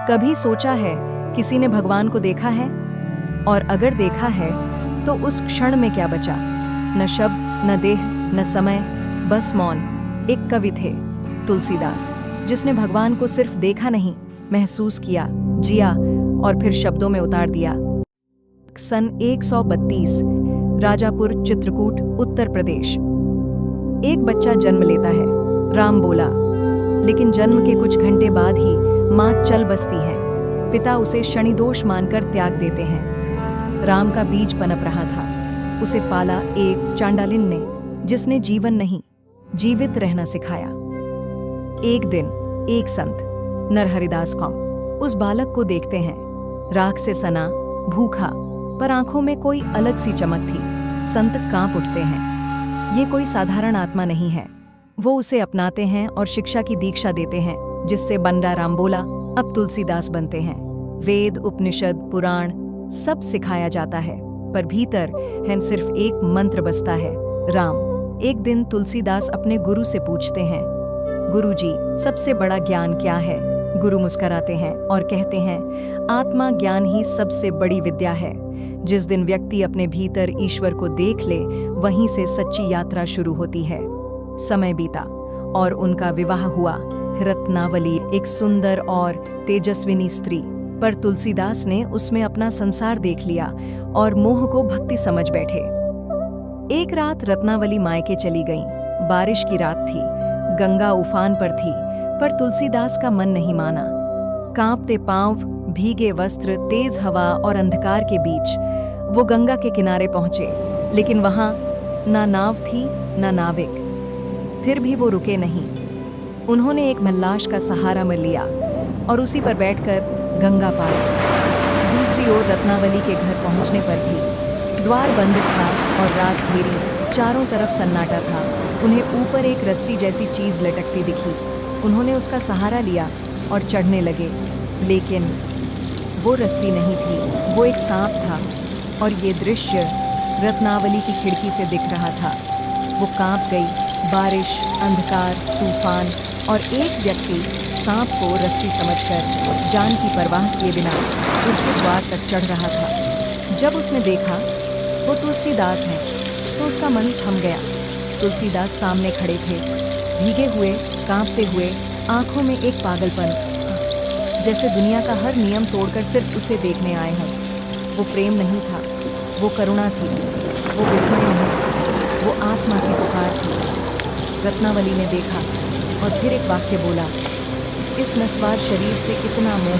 कभी सोचा है किसी ने भगवान को देखा है? और अगर देखा है तो उस क्षण में क्या बचा? न शब्द, न देह, न समय, बस मौन। एक कवि थे, तुलसीदास, जिसने भगवान को सिर्फ देखा नहीं, महसूस किया, जिया और फिर शब्दों में उतार दिया। सन 132, राजापुर, चित्रकूट, उत्तर प्रदेश। एक बच्चा जन्म लेता है, राम बोला। लेकिन जन्म के कुछ घंटे बाद ही माँ चल बसती है। पिता उसे शनिदोष मानकर त्याग देते हैं। राम का बीज पनप रहा था। उसे पाला एक चांडालिन ने, जिसने जीवन नहीं, जीवित रहना सिखाया। एक दिन एक संत, नरहरिदास कौम, उस बालक को देखते हैं। राख से सना, भूखा, पर आंखों में कोई अलग सी चमक थी। संत कांप उठते हैं। ये कोई साधारण आत्मा नहीं है। वो उसे अपनाते हैं और शिक्षा की दीक्षा देते हैं, जिससे बंडा राम बोला अब तुलसीदास बनते हैं। वेद, उपनिषद, पुराण सब सिखाया जाता है, पर भीतर है सिर्फ एक मंत्र बसता है, राम। एक दिन तुलसीदास अपने गुरु से पूछते हैं, गुरुजी, सबसे बड़ा ज्ञान क्या है? गुरु मुस्कुराते हैं और कहते हैं, आत्मा ज्ञान ही सबसे बड़ी विद्या है। जिस दिन व्यक्ति अपने भीतर ईश्वर को देख ले, वहीं से सच्ची यात्रा शुरू होती है। समय बीता और उनका विवाह हुआ। रत्नावली एक सुंदर और तेजस्विनी स्त्री, पर तुलसीदास ने उसमें अपना संसार देख लिया और मोह को भक्ति समझ बैठे। एक रात रत्नावली मायके चली गईं। बारिश की रात थी, गंगा उफान पर थी, पर तुलसीदास का मन नहीं माना। कांपते पांव, भीगे वस्त्र, तेज हवा और अंधकार के बीच वो गंगा के किनारे पहुंचे, लेकिन वहां ना नाव थी, ना नाविक। फिर भी वो रुके नहीं। उन्होंने एक मल्लाश का सहारा में लिया और उसी पर बैठकर गंगा पार। दूसरी ओर रत्नावली के घर पहुंचने पर भी द्वार बंद था और रात घेरी, चारों तरफ सन्नाटा था। उन्हें ऊपर एक रस्सी जैसी चीज लटकती दिखी। उन्होंने उसका सहारा लिया और चढ़ने लगे, लेकिन वो रस्सी नहीं थी, वो एक सांप था। और ये दृश्य रत्नावली की खिड़की से दिख रहा था। वो कांप गई। बारिश, अंधकार, तूफान और एक व्यक्ति सांप को रस्सी समझकर जान की परवाह किए बिना उसके द्वार तक चढ़ रहा था। जब उसने देखा वो तुलसीदास हैं, तो उसका मन थम गया। तुलसीदास सामने खड़े थे, भीगे हुए, कांपते हुए, आंखों में एक पागलपन, जैसे दुनिया का हर नियम तोड़कर सिर्फ उसे देखने आए हों। वो प्रेम नहीं था, वो करुणा थी, वो विस्मय नहीं, वो आत्मा की पुकार थी। रत्नावली ने देखा और फिर एक वाक्य बोला, इस नस्वार शरीर से कितना मोह